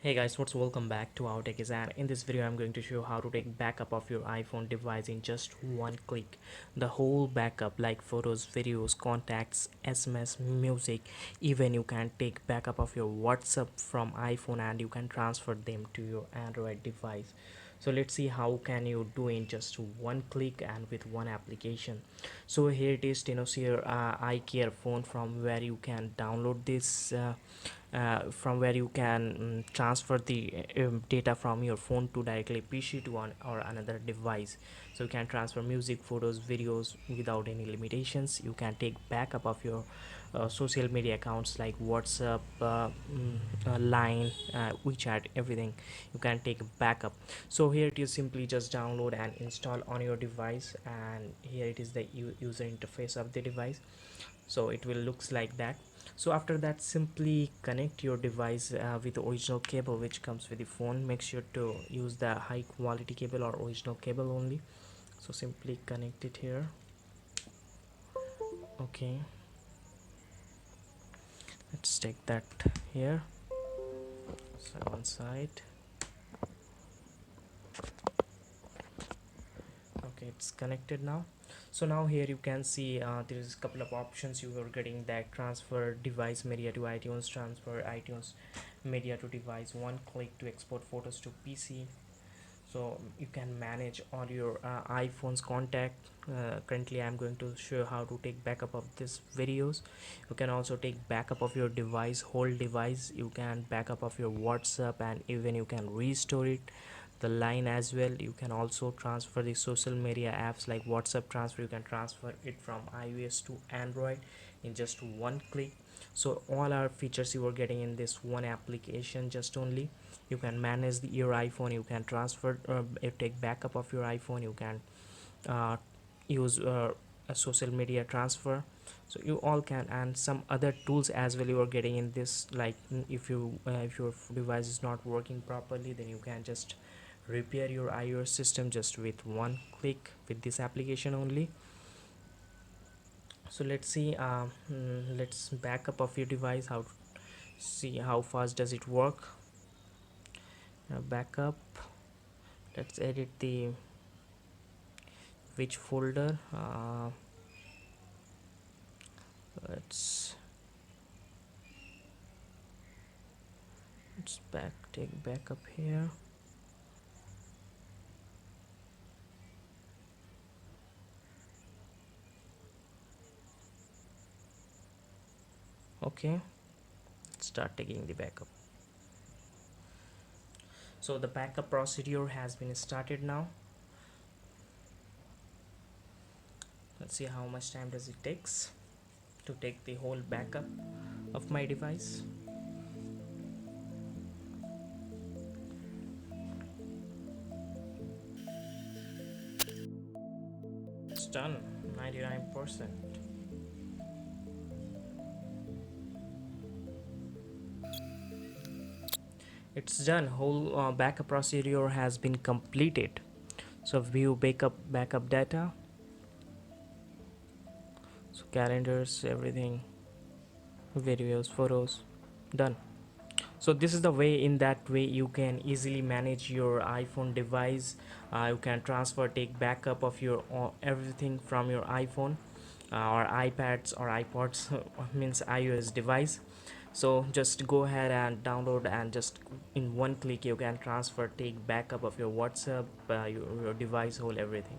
Hey guys, what's welcome back to our tech is, and in this video I'm going to show you how to take backup of your iPhone device in just one click. The whole backup like photos, videos, contacts, SMS, music, even you can take backup of your WhatsApp from iPhone and you can transfer them to your Android device. So let's see how can you do in just one click and with one application. So here it is, see your iCare phone from where you can download this from where you can transfer the data from your phone to directly PC to one or another device. So you can transfer music, photos, videos without any limitations. You can take backup of your social media accounts like WhatsApp, Line, WeChat, everything. You can take backup. So here it is, simply just download and install on your device, and here it is the user interface of the device. So it will looks like that. So after that, simply connect your device with the original cable which comes with the phone. Make sure to use the high quality cable or original cable only. So simply connect it here. Okay, let's take that here. So one side. Okay, it's connected now. So now here you can see there is a couple of options you are getting, that transfer device media to iTunes, transfer iTunes media to device, one click to export photos to PC. So you can manage all your iPhone's contact. Currently I'm going to show how to take backup of this videos. You can also take backup of your device, whole device. You can backup of your WhatsApp, and even you can restore it, the line as well. You can also transfer the social media apps like WhatsApp transfer. You can transfer it from iOS to Android in just one click. So all our features you are getting in this one application just only. You can manage your iPhone, you can transfer take backup of your iPhone, you can uh, use a social media transfer. So you all can, and some other tools as well you are getting in this, like if your device is not working properly, then you can just repair your iOS system just with one click with this application only. So let's see, let's backup of your device, how see how fast does it work. Backup, let's edit the which folder. Let's take backup here. Okay, let's start taking the backup. So the backup procedure has been started now. Let's see how much time does it takes to take the whole backup of my device. It's done, 99%. It's done, whole backup procedure has been completed. So view backup data, so calendars, everything, videos, photos, done. So this is the way, in that way you can easily manage your iPhone device. You can transfer, take backup of your everything from your iPhone or iPads or iPods means iOS device. So just go ahead and download, and just in one click you can transfer, take backup of your WhatsApp, your device, whole everything.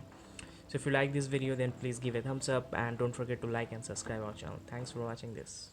So if you like this video, then please give a thumbs up, and don't forget to like and subscribe our channel. Thanks for watching this.